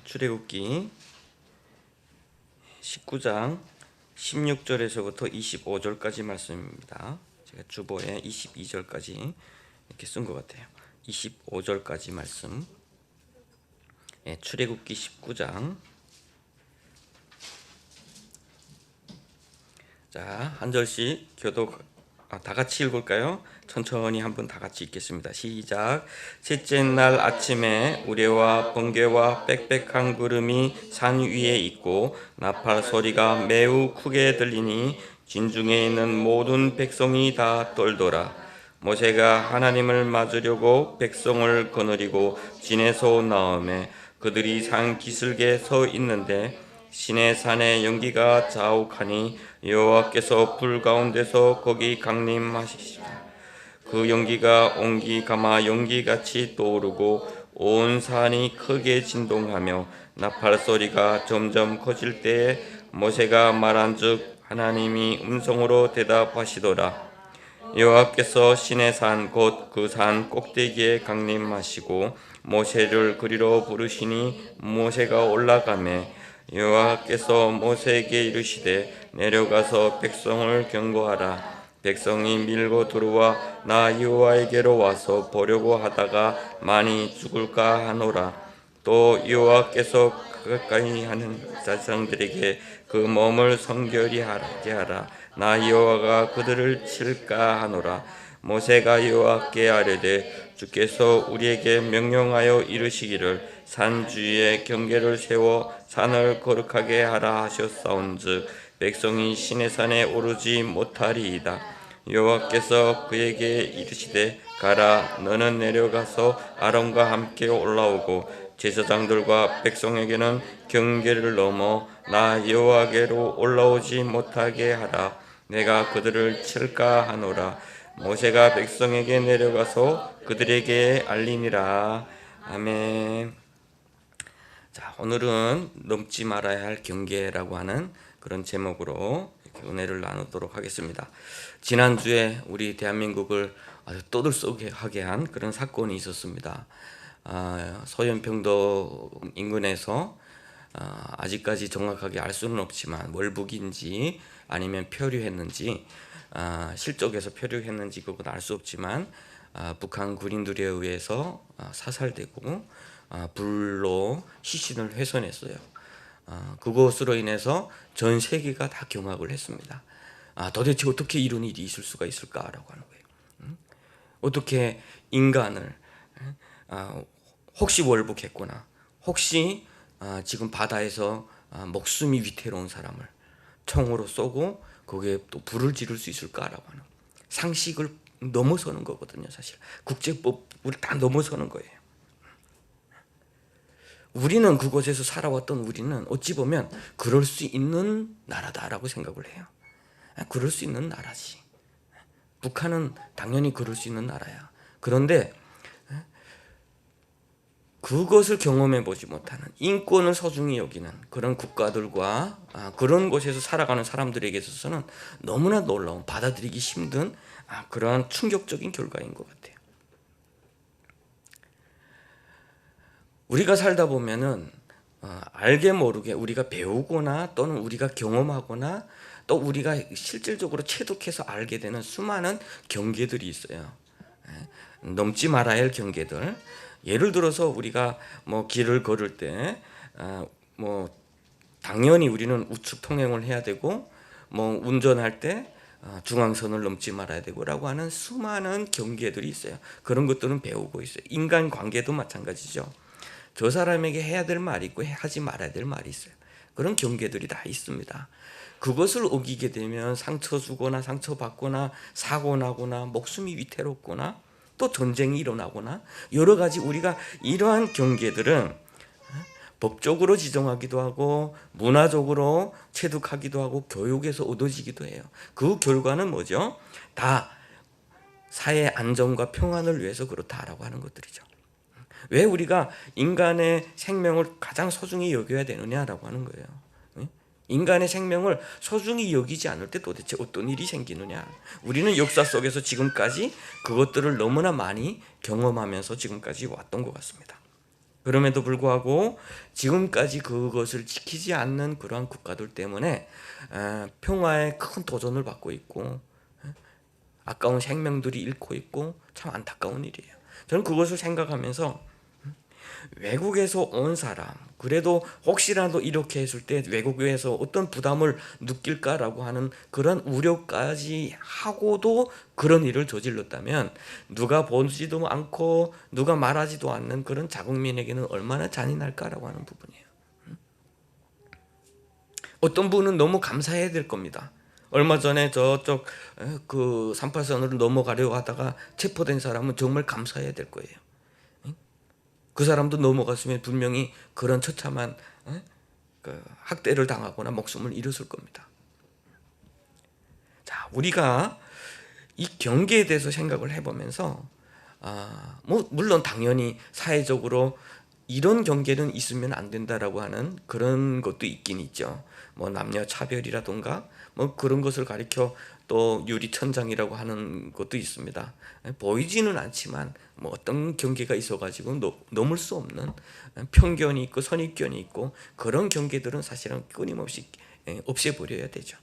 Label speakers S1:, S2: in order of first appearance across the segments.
S1: 출애굽기 19장 16절에서부터 25절까지 말씀입니다. 제가 주보에 22절까지 이렇게 쓴 것 같아요. 25절까지 말씀. 출애굽기 19장. 자, 한 절씩 교독 다 같이 읽을까요? 천천히 한번 다 같이 읽겠습니다. 시작. 셋째 날 아침에 우레와 번개와 빽빽한 구름이 산 위에 있고 나팔 소리가 매우 크게 들리니 진중에 있는 모든 백성이 다 떨더라. 모세가 하나님을 맞으려고 백성을 거느리고 진에서 나오매 그들이 산 기슭에 서 있는데 시내산의 연기가 자욱하니 여호와께서 불 가운데서 거기 강림하시시고 그 연기가 온기 가마 연기같이 떠오르고 온 산이 크게 진동하며 나팔 소리가 점점 커질 때에 모세가 말한즉 하나님이 음성으로 대답하시더라. 여호와께서 시내산 곧 그 산 꼭대기에 강림하시고 모세를 그리로 부르시니 모세가 올라가매 여호와께서 모세에게 이르시되 내려가서 백성을 경고하라. 백성이 밀고 들어와 나 여호와에게로 와서 보려고 하다가 많이 죽을까 하노라. 또 여호와께서 가까이 하는 자상들에게 그 몸을 성결히 하게 하라. 나 여호와가 그들을 칠까 하노라. 모세가 여호와께 아뢰되 주께서 우리에게 명령하여 이르시기를 산 주위에 경계를 세워 산을 거룩하게 하라 하셨사온즉 백성이 시내산에 오르지 못하리이다. 여호와께서 그에게 이르시되 가라. 너는 내려가서 아론과 함께 올라오고 제사장들과 백성에게는 경계를 넘어 나 여호와께로 올라오지 못하게 하라. 내가 그들을 칠까 하노라. 모세가 백성에게 내려가서 그들에게 알리니라. 아멘. 자, 오늘은 넘지 말아야 할 경계라고 하는 그런 제목으로 이렇게 은혜를 나누도록 하겠습니다. 지난주에 우리 대한민국을 아주 떠들썩하게 한 그런 사건이 있었습니다. 소연평도 인근에서 아직까지 정확하게 알 수는 없지만 월북인지 아니면 표류했는지 실족에서 표류했는지 그건 알 수 없지만 북한 군인들에 의해서 사살되고 불로 시신을 훼손했어요. 그것으로 인해서 전 세계가 다 경악을 했습니다. 도대체 어떻게 이런 일이 있을 수가 있을까라고 하는 거예요. 어떻게 인간을 혹시 월북했거나 혹시 지금 바다에서 목숨이 위태로운 사람을 총으로 쏘고 거기에 또 불을 지를 수 있을까라고 하는 상식을 넘어서는 거거든요. 사실 국제법을 다 넘어서는 거예요. 우리는 그곳에서 살아왔던 우리는 어찌 보면 그럴 수 있는 나라다라고 생각을 해요. 그럴 수 있는 나라지. 북한은 당연히 그럴 수 있는 나라야. 그런데 그것을 경험해 보지 못하는 인권을 소중히 여기는 그런 국가들과 그런 곳에서 살아가는 사람들에게 있어서는 너무나 놀라운 받아들이기 힘든 그러한 충격적인 결과인 것 같아요. 우리가 살다 보면은 알게 모르게 우리가 배우거나 또는 우리가 경험하거나 또 우리가 실질적으로 체득해서 알게 되는 수많은 경계들이 있어요. 넘지 말아야 할 경계들. 예를 들어서 우리가 뭐 길을 걸을 때 뭐 당연히 우리는 우측 통행을 해야 되고 뭐 운전할 때 중앙선을 넘지 말아야 되고라고 하는 수많은 경계들이 있어요. 그런 것들은 배우고 있어요. 인간 관계도 마찬가지죠. 저 사람에게 해야 될 말이 있고 하지 말아야 될 말이 있어요. 그런 경계들이 다 있습니다. 그것을 어기게 되면 상처 주거나 상처받거나 사고 나거나 목숨이 위태롭거나 또 전쟁이 일어나거나 여러 가지 우리가 이러한 경계들은 법적으로 지정하기도 하고 문화적으로 체득하기도 하고 교육에서 얻어지기도 해요. 그 결과는 뭐죠? 다 사회 안정과 평안을 위해서 그렇다라고 하는 것들이죠. 왜 우리가 인간의 생명을 가장 소중히 여겨야 되느냐라고 하는 거예요. 인간의 생명을 소중히 여기지 않을 때 도대체 어떤 일이 생기느냐. 우리는 역사 속에서 지금까지 그것들을 너무나 많이 경험하면서 지금까지 왔던 것 같습니다. 그럼에도 불구하고 지금까지 그것을 지키지 않는 그러한 국가들 때문에 평화에 큰 도전을 받고 있고 아까운 생명들이 잃고 있고 참 안타까운 일이에요. 저는 그것을 생각하면서 외국에서 온 사람, 그래도 혹시라도 이렇게 했을 때 외국에서 어떤 부담을 느낄까라고 하는 그런 우려까지 하고도 그런 일을 저질렀다면 누가 보지도 않고 누가 말하지도 않는 그런 자국민에게는 얼마나 잔인할까라고 하는 부분이에요. 어떤 분은 너무 감사해야 될 겁니다. 얼마 전에 저쪽 그 38선으로 넘어가려고 하다가 체포된 사람은 정말 감사해야 될 거예요. 그 사람도 넘어갔으면 분명히 그런 처참한 그 학대를 당하거나 목숨을 잃었을 겁니다. 자, 우리가 이 경계에 대해서 생각을 해보면서 뭐 물론 당연히 사회적으로 이런 경계는 있으면 안 된다라고 하는 그런 것도 있긴 있죠. 뭐 남녀 차별이라든가 뭐 그런 것을 가리켜 또 유리천장이라고 하는 것도 있습니다. 보이지는 않지만 뭐 어떤 경계가 있어가지고 넘을 수 없는 편견이 있고 선입견이 있고 그런 경계들은 사실은 끊임없이 없애버려야 되죠.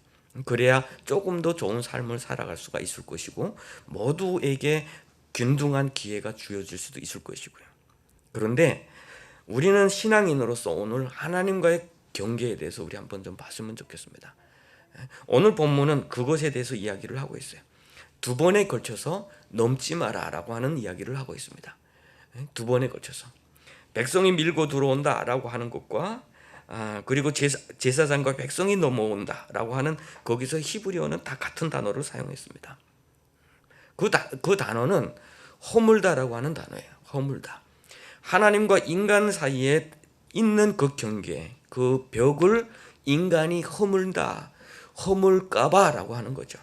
S1: 그래야 조금 더 좋은 삶을 살아갈 수가 있을 것이고 모두에게 균등한 기회가 주어질 수도 있을 것이고요. 그런데 우리는 신앙인으로서 오늘 하나님과의 경계에 대해서 우리 한번 좀 봤으면 좋겠습니다. 오늘 본문은 그것에 대해서 이야기를 하고 있어요. 두 번에 걸쳐서 넘지 마라라고 하는 이야기를 하고 있습니다. 두 번에 걸쳐서 백성이 밀고 들어온다라고 하는 것과 그리고 제사장과 백성이 넘어온다라고 하는 거기서 히브리어는 다 같은 단어를 사용했습니다. 그 단어는 허물다라고 하는 단어예요. 허물다. 하나님과 인간 사이에 있는 그 경계, 그 벽을 인간이 허물다, 허물까봐라고 하는 거죠.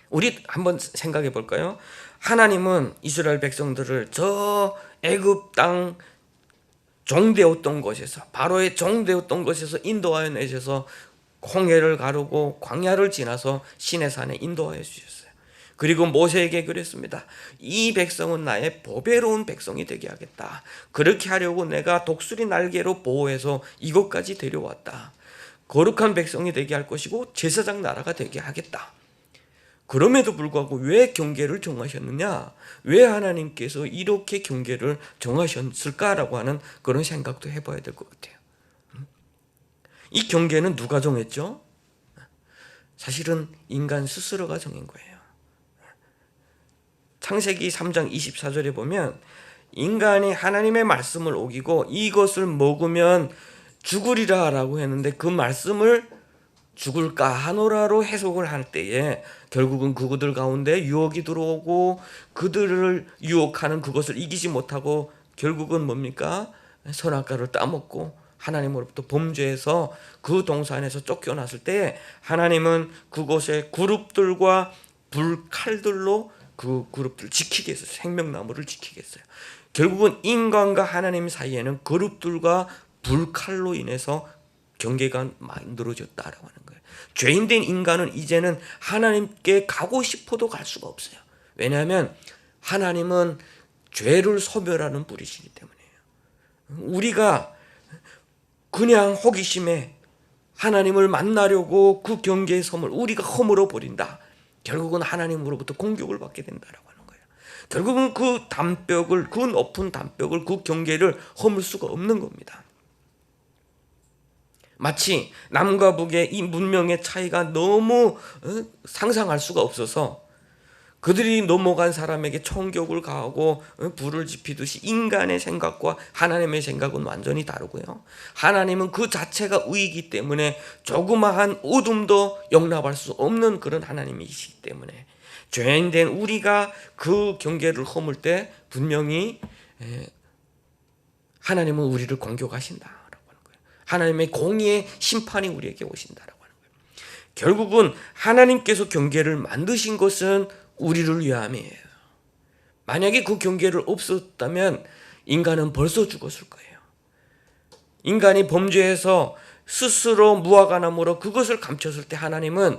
S1: 우리 한번 생각해 볼까요? 하나님은 이스라엘 백성들을 저 애굽 땅 종되었던 곳에서, 바로의 종되었던 곳에서 인도하여 내셔서 홍해를 가르고 광야를 지나서 시내산에 인도하여 주셨어요. 그리고 모세에게 그랬습니다. 이 백성은 나의 보배로운 백성이 되게 하겠다. 그렇게 하려고 내가 독수리 날개로 보호해서 이곳까지 데려왔다. 거룩한 백성이 되게 할 것이고 제사장 나라가 되게 하겠다. 그럼에도 불구하고 왜 경계를 정하셨느냐? 왜 하나님께서 이렇게 경계를 정하셨을까라고 하는 그런 생각도 해봐야 될 것 같아요. 이 경계는 누가 정했죠? 사실은 인간 스스로가 정한 거예요. 창세기 3장 24절에 보면 인간이 하나님의 말씀을 어기고 이것을 먹으면 죽으리라 라고 했는데 그 말씀을 죽을까 하노라로 해석을 할 때에 결국은 그들 가운데 유혹이 들어오고 그들을 유혹하는 그것을 이기지 못하고 결국은 뭡니까? 선악과를 따먹고 하나님으로부터 범죄해서 그 동산에서 쫓겨났을 때 하나님은 그곳에 그룹들과 불칼들로 그 그룹들을 지키겠어요. 생명나무를 지키겠어요. 결국은 인간과 하나님 사이에는 그룹들과 불칼로 인해서 경계가 만들어졌다라고 하는 거예요. 죄인된 인간은 이제는 하나님께 가고 싶어도 갈 수가 없어요. 왜냐하면 하나님은 죄를 소멸하는 분이시기 때문이에요. 우리가 그냥 호기심에 하나님을 만나려고 그 경계의 섬을 우리가 허물어 버린다. 결국은 하나님으로부터 공격을 받게 된다라고 하는 거예요. 결국은 그 담벽을, 그 높은 담벽을, 그 경계를 허물 수가 없는 겁니다. 마치 남과 북의 이 문명의 차이가 너무 상상할 수가 없어서 그들이 넘어간 사람에게 총격을 가하고 불을 지피듯이 인간의 생각과 하나님의 생각은 완전히 다르고요. 하나님은 그 자체가 의이기 때문에 조그마한 어둠도 용납할 수 없는 그런 하나님이시기 때문에 죄인된 우리가 그 경계를 허물 때 분명히 하나님은 우리를 공격하신다. 하나님의 공의의 심판이 우리에게 오신다라고 하는 거예요. 결국은 하나님께서 경계를 만드신 것은 우리를 위함이에요. 만약에 그 경계를 없었다면 인간은 벌써 죽었을 거예요. 인간이 범죄해서 스스로 무화과나무로 그것을 감췄을 때 하나님은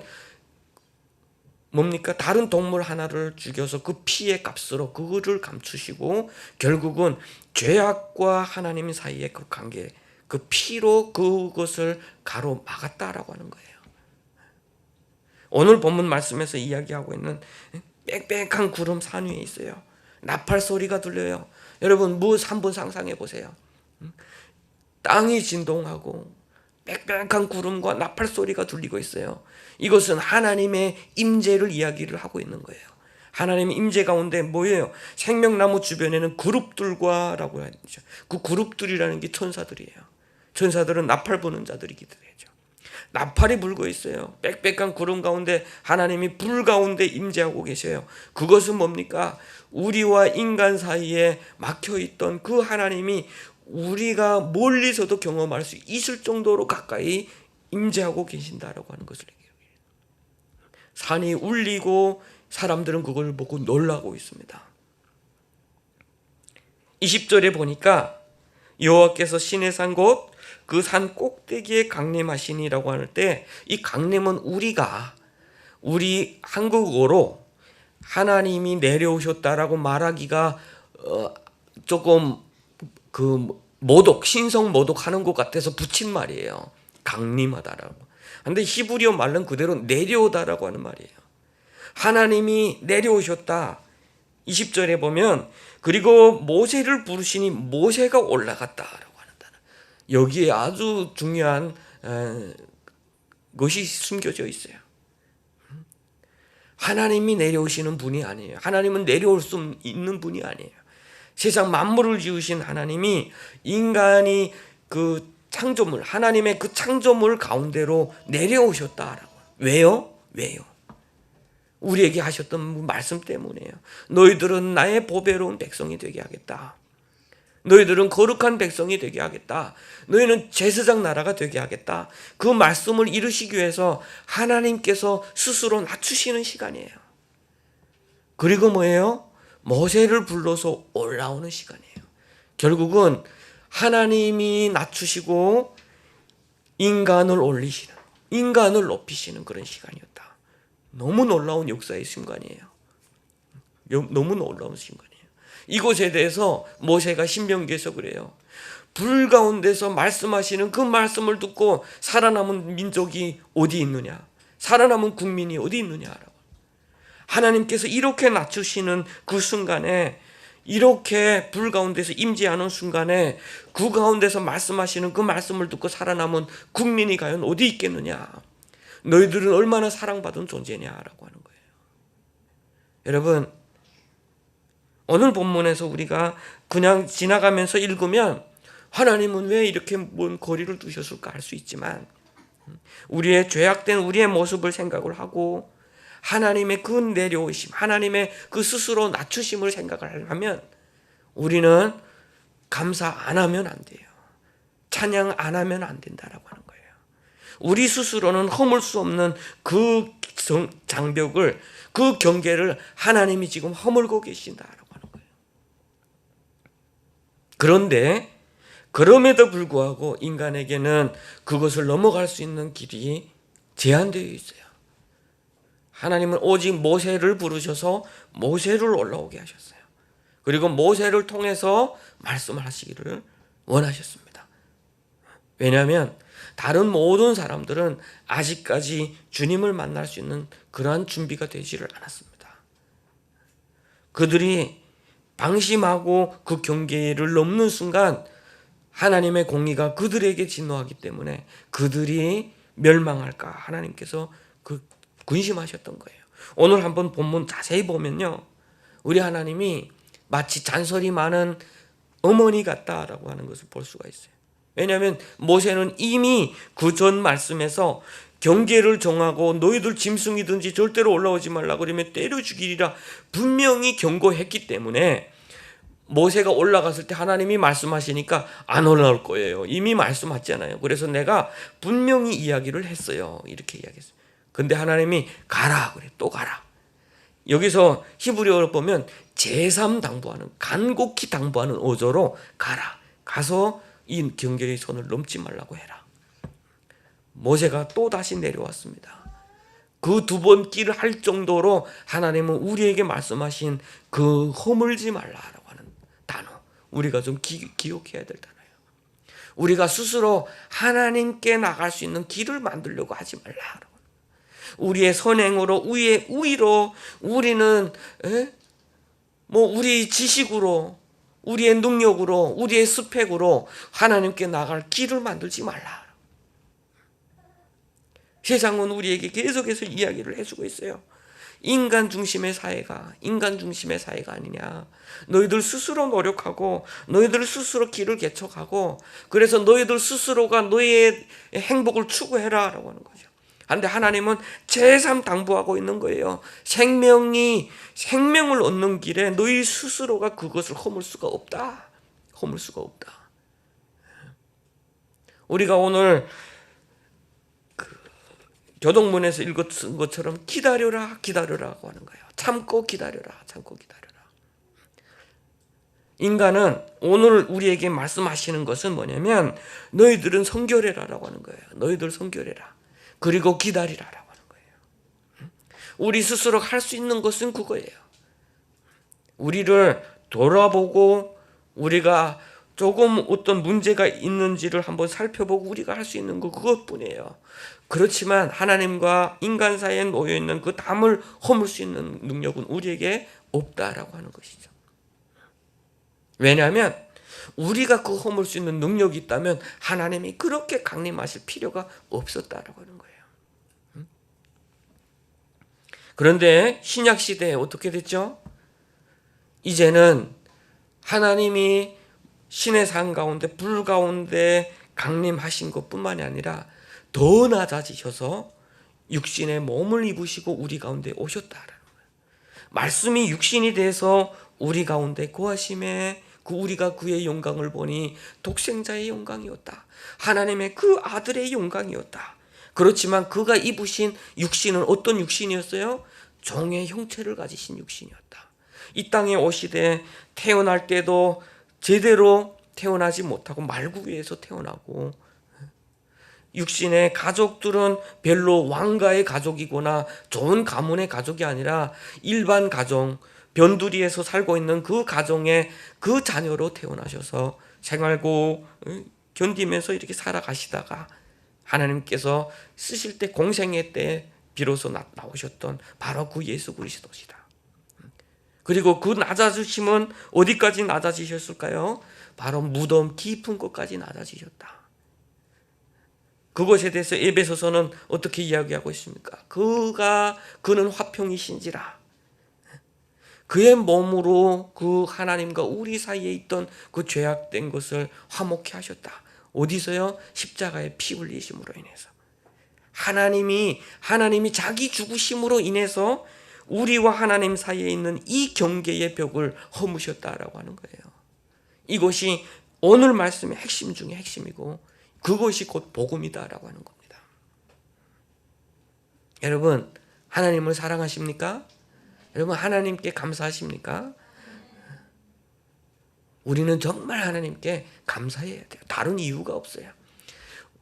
S1: 뭡니까? 다른 동물 하나를 죽여서 그 피의 값으로 그거를 감추시고 결국은 죄악과 하나님 사이의 그 관계, 그 피로 그것을 가로막았다라고 하는 거예요. 오늘 본문 말씀에서 이야기하고 있는 빽빽한 구름 산 위에 있어요. 나팔 소리가 들려요. 여러분 한번 상상해 보세요. 땅이 진동하고 빽빽한 구름과 나팔 소리가 들리고 있어요. 이것은 하나님의 임재를 이야기를 하고 있는 거예요. 하나님의 임재 가운데 뭐예요? 생명나무 주변에는 그룹들과라고 하죠. 그 그룹들이라는 게 천사들이에요. 천사들은 나팔 부는 자들이기도 하죠. 나팔이 불고 있어요. 빽빽한 구름 가운데 하나님이 불 가운데 임재하고 계셔요. 그것은 뭡니까? 우리와 인간 사이에 막혀있던 그 하나님이 우리가 멀리서도 경험할 수 있을 정도로 가까이 임재하고 계신다라고 하는 것을 얘기해요. 산이 울리고 사람들은 그걸 보고 놀라고 있습니다. 20절에 보니까 여호와께서 신의 산 곧 그 산 꼭대기에 강림하시니라고 할 때 이 강림은 우리 한국어로 하나님이 내려오셨다라고 말하기가 조금 그 신성 모독하는 것 같아서 붙인 말이에요. 강림하다라고. 근데 히브리어 말은 그대로 내려오다라고 하는 말이에요. 하나님이 내려오셨다. 20절에 보면 그리고 모세를 부르시니 모세가 올라갔다라고 한다. 여기에 아주 중요한 것이 숨겨져 있어요. 하나님이 내려오시는 분이 아니에요. 하나님은 내려올 수 있는 분이 아니에요. 세상 만물을 지으신 하나님이 인간이 그 창조물, 하나님의 그 창조물 가운데로 내려오셨다라고. 왜요? 우리에게 하셨던 말씀 때문이에요. 너희들은 나의 보배로운 백성이 되게 하겠다. 너희들은 거룩한 백성이 되게 하겠다. 너희는 제사장 나라가 되게 하겠다. 그 말씀을 이루시기 위해서 하나님께서 스스로 낮추시는 시간이에요. 그리고 뭐예요? 모세를 불러서 올라오는 시간이에요. 결국은 하나님이 낮추시고 인간을 올리시는, 인간을 높이시는 그런 시간이었다. 너무 놀라운 역사의 순간이에요. 너무 놀라운 순간이에요. 이곳에 대해서 모세가 신명기에서 그래요. 불 가운데서 말씀하시는 그 말씀을 듣고 살아남은 민족이 어디 있느냐? 살아남은 국민이 어디 있느냐라고. 하나님께서 이렇게 낮추시는 그 순간에, 이렇게 불 가운데서 임재하는 순간에 그 가운데서 말씀하시는 그 말씀을 듣고 살아남은 국민이 과연 어디 있겠느냐? 너희들은 얼마나 사랑받은 존재냐라고 하는 거예요. 여러분, 오늘 본문에서 우리가 그냥 지나가면서 읽으면 하나님은 왜 이렇게 먼 거리를 두셨을까 할 수 있지만, 우리의 죄악된 우리의 모습을 생각을 하고 하나님의 그 내려오심, 하나님의 그 스스로 낮추심을 생각을 하면 우리는 감사 안 하면 안 돼요. 찬양 안 하면 안 된다라고 하는 거예요. 우리 스스로는 허물 수 없는 그 장벽을, 그 경계를 하나님이 지금 허물고 계신다라고 하는 거예요. 그런데 그럼에도 불구하고 인간에게는 그것을 넘어갈 수 있는 길이 제한되어 있어요. 하나님은 오직 모세를 부르셔서 모세를 올라오게 하셨어요. 그리고 모세를 통해서 말씀을 하시기를 원하셨습니다. 왜냐하면 다른 모든 사람들은 아직까지 주님을 만날 수 있는 그러한 준비가 되지를 않았습니다. 그들이 방심하고 그 경계를 넘는 순간 하나님의 공의가 그들에게 진노하기 때문에 그들이 멸망할까 하나님께서 근심하셨던 거예요. 오늘 한번 본문 자세히 보면요, 우리 하나님이 마치 잔소리 많은 어머니 같다라고 하는 것을 볼 수가 있어요. 왜냐하면 모세는 이미 그 전 말씀에서 경계를 정하고 너희들 짐승이든지 절대로 올라오지 말라 그러면 때려 죽이리라 분명히 경고했기 때문에 모세가 올라갔을 때 하나님이 말씀하시니까 안 올라올 거예요. 이미 말씀하셨잖아요. 그래서 내가 분명히 이야기를 했어요. 이렇게 이야기했어요. 근데 하나님이 가라 그래. 또 가라. 여기서 히브리어로 보면 제삼 당부하는, 간곡히 당부하는 어조로 가라. 가서 이 경계의 손을 넘지 말라고 해라. 모세가 또 다시 내려왔습니다. 그 두 번 길을 할 정도로 하나님은 우리에게 말씀하신 그 허물지 말라라고 하는 단어, 우리가 좀 기억해야 될 단어예요. 우리가 스스로 하나님께 나갈 수 있는 길을 만들려고 하지 말라. 우리의 선행으로, 우리의 우위로, 우리는 우리 지식으로, 우리의 능력으로, 우리의 스펙으로 하나님께 나갈 길을 만들지 말라. 세상은 우리에게 계속해서 이야기를 해주고 있어요. 인간 중심의 사회가 아니냐. 너희들 스스로 노력하고 너희들 스스로 길을 개척하고 그래서 너희들 스스로가 너희의 행복을 추구해라 라고 하는 거죠. 그런데 하나님은 제삼 당부하고 있는 거예요. 생명을 얻는 길에 너희 스스로가 그것을 허물 수가 없다. 우리가 오늘 교동문에서 읽었던 것처럼 기다려라고 하는 거예요. 참고 기다려라. 인간은 오늘 우리에게 말씀하시는 것은 뭐냐면 너희들은 성결해라라고 하는 거예요. 너희들 성결해라. 그리고 기다리라라고 하는 거예요. 우리 스스로 할 수 있는 것은 그거예요. 우리를 돌아보고 우리가 조금 어떤 문제가 있는지를 한번 살펴보고 우리가 할 수 있는 거 그것뿐이에요. 그렇지만 하나님과 인간 사이에 놓여있는 그 담을 허물 수 있는 능력은 우리에게 없다라고 하는 것이죠. 왜냐하면 우리가 그 허물 수 있는 능력이 있다면 하나님이 그렇게 강림하실 필요가 없었다라고 하는 거예요. 그런데 신약 시대에 어떻게 됐죠? 이제는 하나님이 신의 산 가운데 불 가운데 강림하신 것뿐만이 아니라 더 낮아지셔서 육신의 몸을 입으시고 우리 가운데 오셨다라는 거예요. 말씀이 육신이 돼서 우리 가운데 거하심에 그 우리가 그의 영광을 보니 독생자의 영광이었다. 하나님의 그 아들의 영광이었다. 그렇지만 그가 입으신 육신은 어떤 육신이었어요? 종의 형체를 가지신 육신이었다. 이 땅에 오시되 태어날 때도 제대로 태어나지 못하고 말구위에서 태어나고 육신의 가족들은 별로 왕가의 가족이거나 좋은 가문의 가족이 아니라 일반 가정, 변두리에서 살고 있는 그 가정의 그 자녀로 태어나셔서 생활고 견디면서 이렇게 살아가시다가 하나님께서 쓰실 때 공생애 때 비로소 나오셨던 바로 그 예수 그리스도시다. 그리고 그 낮아지심은 어디까지 낮아지셨을까요? 바로 무덤 깊은 곳까지 낮아지셨다. 그것에 대해서 에베소서는 어떻게 이야기하고 있습니까? 그는 화평이신지라. 그의 몸으로 그 하나님과 우리 사이에 있던 그 죄악된 것을 화목케 하셨다. 어디서요? 십자가에 피 흘리심으로 인해서. 하나님이 자기 죽으심으로 인해서 우리와 하나님 사이에 있는 이 경계의 벽을 허무셨다라고 하는 거예요. 이것이 오늘 말씀의 핵심 중에 핵심이고 그것이 곧 복음이다라고 하는 겁니다. 여러분, 하나님을 사랑하십니까? 여러분, 하나님께 감사하십니까? 우리는 정말 하나님께 감사해야 돼요. 다른 이유가 없어요.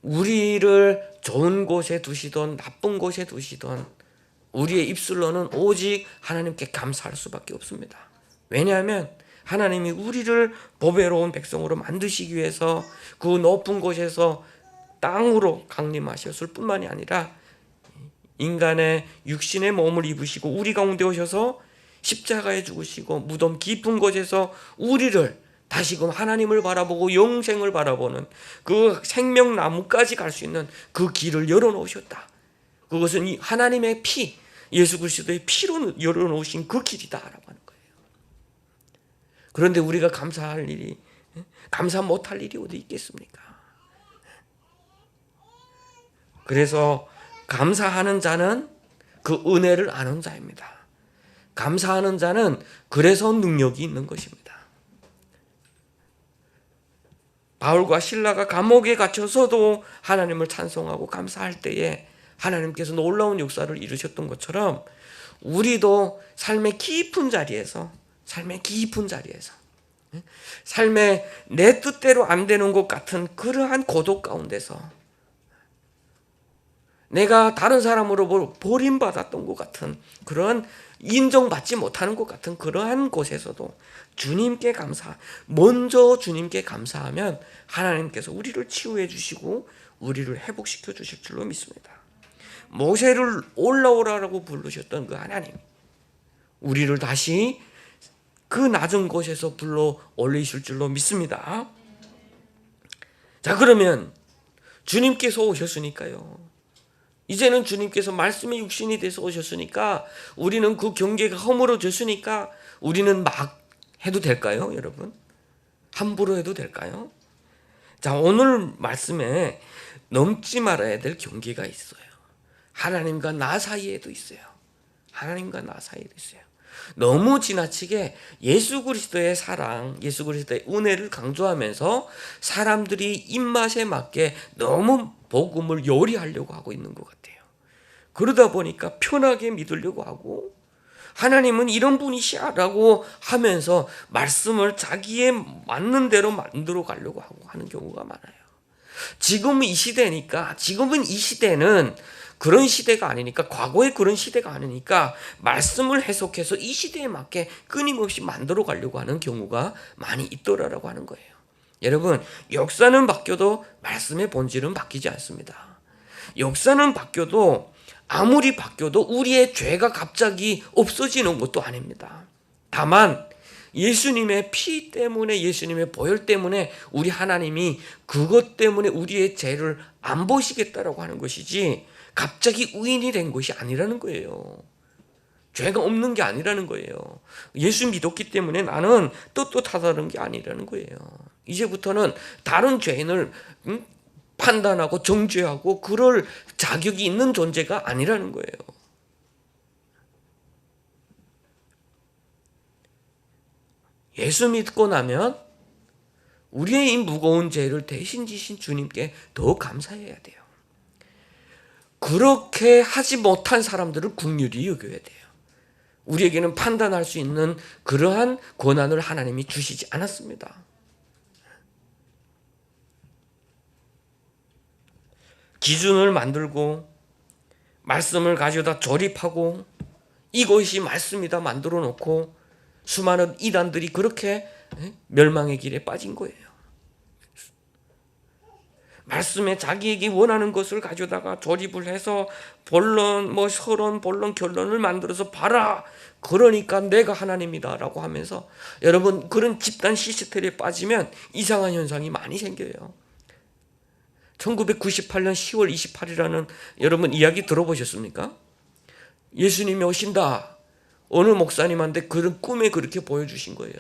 S1: 우리를 좋은 곳에 두시던 나쁜 곳에 두시던 우리의 입술로는 오직 하나님께 감사할 수밖에 없습니다. 왜냐하면 하나님이 우리를 보배로운 백성으로 만드시기 위해서 그 높은 곳에서 땅으로 강림하셨을 뿐만이 아니라 인간의 육신의 몸을 입으시고 우리 가운데 오셔서 십자가에 죽으시고 무덤 깊은 곳에서 우리를 다시금 하나님을 바라보고 영생을 바라보는 그 생명나무까지 갈 수 있는 그 길을 열어놓으셨다. 그것은 이 하나님의 피, 예수 그리스도의 피로 열어놓으신 그 길이다라고 하는 거예요. 그런데 우리가 감사 못할 일이 어디 있겠습니까? 그래서 감사하는 자는 그 은혜를 아는 자입니다. 감사하는 자는 그래서 능력이 있는 것입니다. 바울과 실라가 감옥에 갇혀서도 하나님을 찬송하고 감사할 때에 하나님께서 놀라운 역사를 이루셨던 것처럼 우리도 삶의 깊은 자리에서 삶의 내 뜻대로 안 되는 것 같은 그러한 고독 가운데서 내가 다른 사람으로 버림받았던 것 같은 그런 인정받지 못하는 것 같은 그러한 곳에서도 주님께 먼저 주님께 감사하면 하나님께서 우리를 치유해 주시고 우리를 회복시켜 주실 줄로 믿습니다. 모세를 올라오라고 부르셨던 그 하나님, 우리를 다시 그 낮은 곳에서 불러 올리실 줄로 믿습니다. 자, 그러면 주님께서 오셨으니까요. 이제는 주님께서 말씀의 육신이 돼서 오셨으니까 우리는 그 경계가 허물어졌으니까 우리는 막 해도 될까요, 여러분? 함부로 해도 될까요? 자, 오늘 말씀에 넘지 말아야 될 경계가 있어요. 하나님과 나 사이에도 있어요. 하나님과 나 사이에도 있어요. 너무 지나치게 예수 그리스도의 사랑, 예수 그리스도의 은혜를 강조하면서 사람들이 입맛에 맞게 너무 복음을 요리하려고 하고 있는 것 같아요. 그러다 보니까 편하게 믿으려고 하고 하나님은 이런 분이시라고 하면서 말씀을 자기에 맞는 대로 만들어 가려고 하고 하는 경우가 많아요. 지금은 이 시대는 그런 시대가 아니니까, 과거에 그런 시대가 아니니까 말씀을 해석해서 이 시대에 맞게 끊임없이 만들어 가려고 하는 경우가 많이 있더라라고 하는 거예요. 여러분, 역사는 바뀌어도 말씀의 본질은 바뀌지 않습니다. 역사는 바뀌어도 아무리 바뀌어도 우리의 죄가 갑자기 없어지는 것도 아닙니다. 다만 예수님의 피 때문에, 예수님의 보혈 때문에 우리 하나님이 그것 때문에 우리의 죄를 안 보시겠다라고 하는 것이지 갑자기 의인이 된 것이 아니라는 거예요. 죄가 없는 게 아니라는 거예요. 예수 믿었기 때문에 나는 떳떳하다는 게 아니라는 거예요. 이제부터는 다른 죄인을 판단하고 정죄하고 그럴 자격이 있는 존재가 아니라는 거예요. 예수 믿고 나면 우리의 이 무거운 죄를 대신 지신 주님께 더 감사해야 돼요. 그렇게 하지 못한 사람들을 긍휼히 여겨야 돼요. 우리에게는 판단할 수 있는 그러한 권한을 하나님이 주시지 않았습니다. 기준을 만들고 말씀을 가져다 조립하고 이것이 말씀이다 만들어 놓고 수많은 이단들이 그렇게 멸망의 길에 빠진 거예요. 말씀에 자기에게 원하는 것을 가져다가 조립을 해서 본론, 서론, 본론, 결론을 만들어서 봐라. 그러니까 내가 하나님이다라고 하면서 여러분 그런 집단 시스템에 빠지면 이상한 현상이 많이 생겨요. 1998년 10월 28일이라는 여러분 이야기 들어보셨습니까? 예수님이 오신다. 어느 목사님한테 그런 꿈에 그렇게 보여주신 거예요.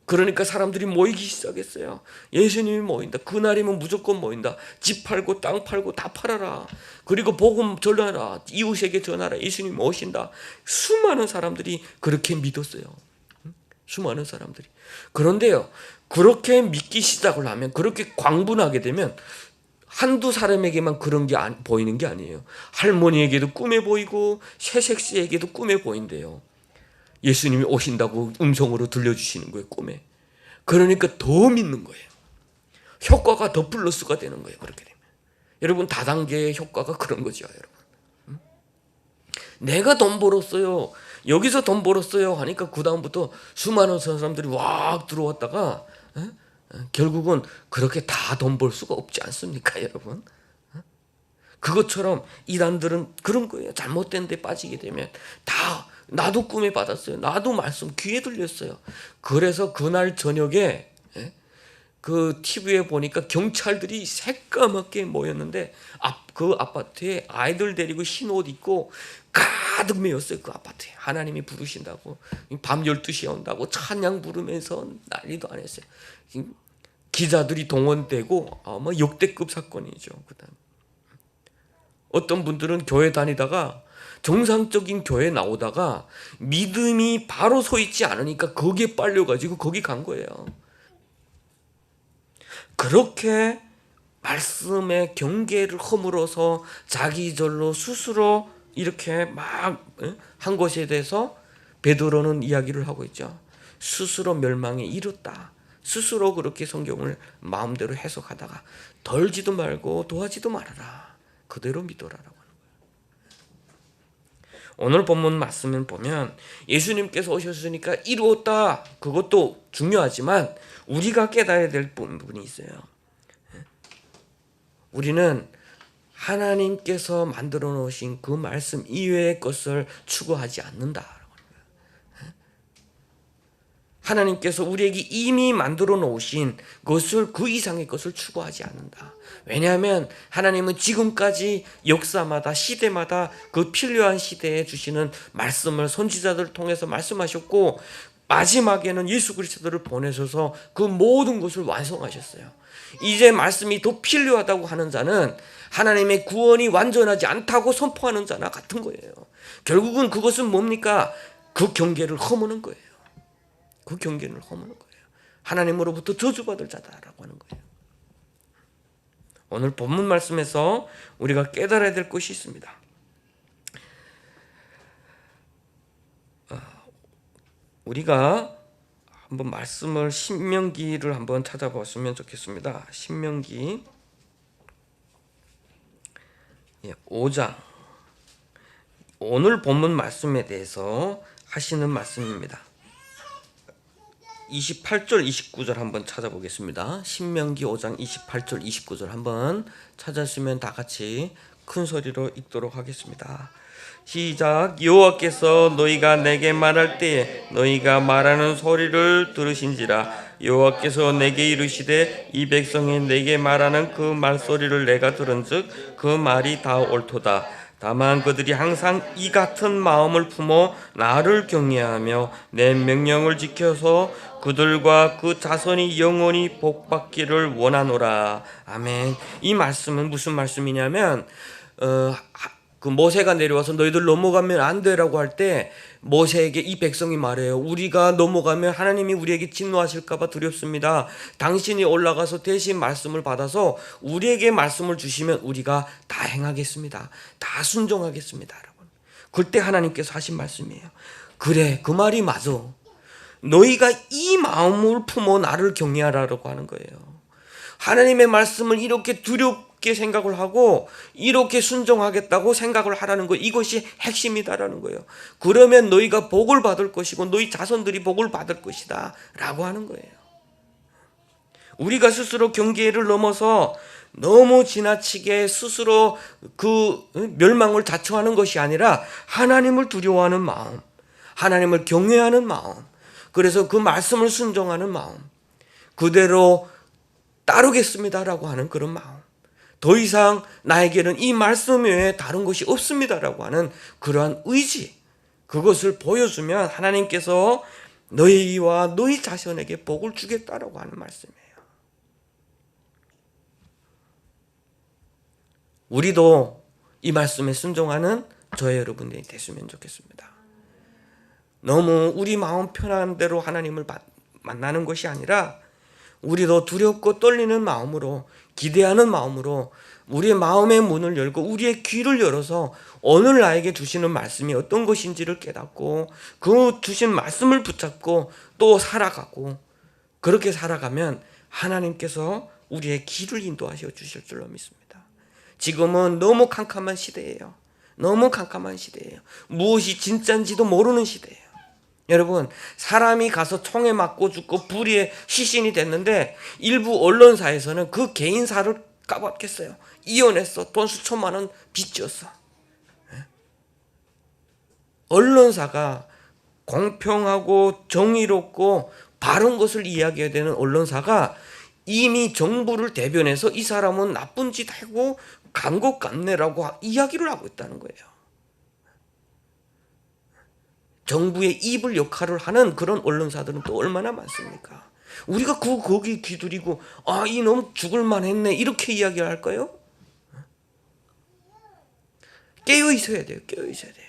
S1: 그러니까 사람들이 모이기 시작했어요. 예수님이 모인다. 그날이면 무조건 모인다. 집 팔고 땅 팔고 다 팔아라. 그리고 복음 전하라. 이웃에게 전하라. 예수님 오신다. 수많은 사람들이 그렇게 믿었어요. 수많은 사람들이. 그런데요, 그렇게 믿기 시작을 하면, 그렇게 광분하게 되면 한두 사람에게만 그런 게 보이는 게 아니에요. 할머니에게도 꿈에 보이고 새색시에게도 꿈에 보인대요. 예수님이 오신다고 음성으로 들려주시는 거예요, 꿈에. 그러니까 더 믿는 거예요. 효과가 더 플러스가 되는 거예요, 그렇게 되면. 여러분, 다단계의 효과가 그런 거죠, 여러분. 내가 돈 벌었어요. 여기서 돈 벌었어요 하니까 그 다음부터 수많은 사람들이 왁 들어왔다가 결국은 그렇게 다 돈 벌 수가 없지 않습니까, 여러분? 그것처럼 이단들은 그런 거예요. 잘못된 데 빠지게 되면 다 나도 꿈에 받았어요. 나도 말씀 귀에 들렸어요. 그래서 그날 저녁에 그 TV에 보니까 경찰들이 새까맣게 모였는데 그 아파트에 아이들 데리고 흰 옷 입고 가득 메였어요. 그 아파트에. 하나님이 부르신다고 밤 12시에 온다고 찬양 부르면서 난리도 안 했어요. 기자들이 동원되고 아마 역대급 사건이죠. 그다음 어떤 분들은 교회 다니다가 정상적인 교회 나오다가 믿음이 바로 서 있지 않으니까 거기에 빨려가지고 거기 간 거예요. 그렇게 말씀의 경계를 허물어서 자기절로 스스로 이렇게 막 한 것에 대해서 베드로는 이야기를 하고 있죠. 스스로 멸망에 이르렀다. 스스로 그렇게 성경을 마음대로 해석하다가 덜지도 말고 도하지도 말아라. 그대로 믿어라라고 하는 거예요. 오늘 본문 말씀을 보면 예수님께서 오셨으니까 이루었다. 그것도 중요하지만 우리가 깨달아야 될 부분이 있어요. 우리는 하나님께서 만들어 놓으신 그 말씀 이외의 것을 추구하지 않는다. 하나님께서 우리에게 이미 만들어 놓으신 것을 그 이상의 것을 추구하지 않는다. 왜냐하면 하나님은 지금까지 역사마다 시대마다 그 필요한 시대에 주시는 말씀을 선지자들을 통해서 말씀하셨고 마지막에는 예수 그리스도를 보내셔서 그 모든 것을 완성하셨어요. 이제 말씀이 더 필요하다고 하는 자는 하나님의 구원이 완전하지 않다고 선포하는 자나 같은 거예요. 결국은 그것은 뭡니까? 그 경계를 허무는 거예요. 그 경계를 허무는 거예요. 하나님으로부터 저주받을 자다라고 하는 거예요. 오늘 본문 말씀에서 우리가 깨달아야 될 것이 있습니다. 우리가 한번 말씀을 신명기를 한번 찾아봤으면 좋겠습니다. 신명기 5장 오늘 본문 말씀에 대해서 하시는 말씀입니다. 28절 29절 한번 찾아보겠습니다. 신명기 5장 28절 29절 한번 찾았으면 다 같이 큰 소리로 읽도록 하겠습니다. 시작. 여호와께서 너희가 내게 말할 때에 너희가 말하는 소리를 들으신지라. 여호와께서 내게 이르시되 이 백성이 내게 말하는 그 말소리를 내가 들은즉 그 말이 다 옳도다. 다만 그들이 항상 이 같은 마음을 품어 나를 경외하며 내 명령을 지켜서 그들과 그 자손이 영원히 복받기를 원하노라. 아멘. 이 말씀은 무슨 말씀이냐면 그 모세가 내려와서 너희들 넘어가면 안 되라고 할 때 모세에게 이 백성이 말해요. 우리가 넘어가면 하나님이 우리에게 진노하실까 봐 두렵습니다. 당신이 올라가서 대신 말씀을 받아서 우리에게 말씀을 주시면 우리가 다 행하겠습니다. 다 순종하겠습니다. 여러분. 그때 하나님께서 하신 말씀이에요. 그래, 그 말이 맞아. 너희가 이 마음을 품어 나를 경외하라고 하는 거예요. 하나님의 말씀을 이렇게 두렵게 생각을 하고 이렇게 순종하겠다고 생각을 하라는 거, 이것이 핵심이다라는 거예요. 그러면 너희가 복을 받을 것이고 너희 자손들이 복을 받을 것이다 라고 하는 거예요. 우리가 스스로 경계를 넘어서 너무 지나치게 스스로 그 멸망을 자초하는 것이 아니라 하나님을 두려워하는 마음, 하나님을 경외하는 마음, 그래서 그 말씀을 순종하는 마음, 그대로 따르겠습니다라고 하는 그런 마음, 더 이상 나에게는 이 말씀 외에 다른 것이 없습니다라고 하는 그러한 의지, 그것을 보여주면 하나님께서 너희와 너희 자손에게 복을 주겠다라고 하는 말씀이에요. 우리도 이 말씀에 순종하는 저희 여러분들이 됐으면 좋겠습니다. 너무 우리 마음 편한 대로 하나님을 만나는 것이 아니라 우리도 두렵고 떨리는 마음으로, 기대하는 마음으로 우리의 마음의 문을 열고 우리의 귀를 열어서 오늘 나에게 주시는 말씀이 어떤 것인지를 깨닫고 그 주신 말씀을 붙잡고 또 살아가고, 그렇게 살아가면 하나님께서 우리의 길을 인도하셔 주실 줄로 믿습니다. 지금은 너무 캄캄한 시대예요. 너무 캄캄한 시대예요. 무엇이 진짜인지도 모르는 시대예요. 여러분, 사람이 가서 총에 맞고 죽고 불의의 시신이 됐는데 일부 언론사에서는 그 개인사를 까봤겠어요. 이혼했어. 돈 수천만 원 빚졌어. 언론사가 공평하고 정의롭고 바른 것을 이야기해야 되는 언론사가 이미 정부를 대변해서 이 사람은 나쁜 짓 하고 간 것 같네라고 이야기를 하고 있다는 거예요. 정부의 이불 역할을 하는 그런 언론사들은 또 얼마나 많습니까? 우리가 거기 귀두리고 이놈 죽을만 했네 이렇게 이야기할까요? 깨어 있어야 돼요. 깨어 있어야 돼요.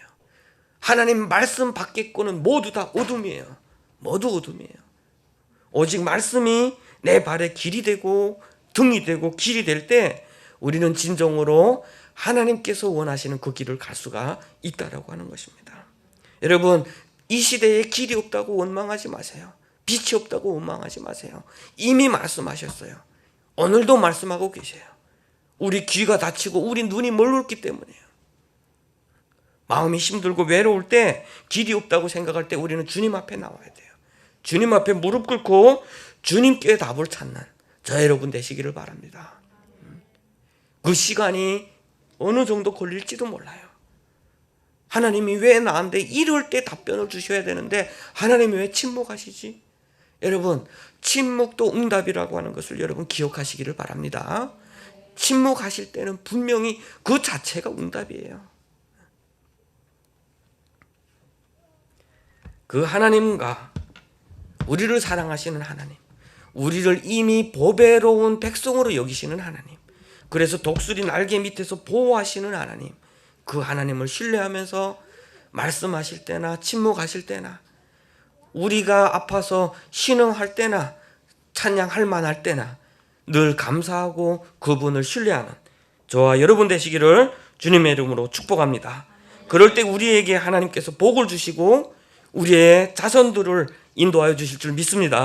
S1: 하나님 말씀 밖의 거는 모두 다 어둠이에요. 모두 어둠이에요. 오직 말씀이 내 발의 길이 되고 등이 되고 길이 될 때 우리는 진정으로 하나님께서 원하시는 그 길을 갈 수가 있다라고 하는 것입니다. 여러분, 이 시대에 길이 없다고 원망하지 마세요. 빛이 없다고 원망하지 마세요. 이미 말씀하셨어요. 오늘도 말씀하고 계세요. 우리 귀가 닫히고 우리 눈이 멀었기 때문이에요. 마음이 힘들고 외로울 때, 길이 없다고 생각할 때 우리는 주님 앞에 나와야 돼요. 주님 앞에 무릎 꿇고 주님께 답을 찾는 저 여러분 되시기를 바랍니다. 그 시간이 어느 정도 걸릴지도 몰라요. 하나님이 왜 나한테 이럴 때 답변을 주셔야 되는데 하나님이 왜 침묵하시지? 여러분, 침묵도 응답이라고 하는 것을 여러분 기억하시기를 바랍니다. 침묵하실 때는 분명히 그 자체가 응답이에요. 그 하나님과 우리를 사랑하시는 하나님, 우리를 이미 보배로운 백성으로 여기시는 하나님, 그래서 독수리 날개 밑에서 보호하시는 하나님, 그 하나님을 신뢰하면서 말씀하실 때나 침묵하실 때나 우리가 아파서 신음할 때나 찬양할 만할 때나 늘 감사하고 그분을 신뢰하는 저와 여러분 되시기를 주님의 이름으로 축복합니다. 그럴 때 우리에게 하나님께서 복을 주시고 우리의 자손들을 인도하여 주실 줄 믿습니다.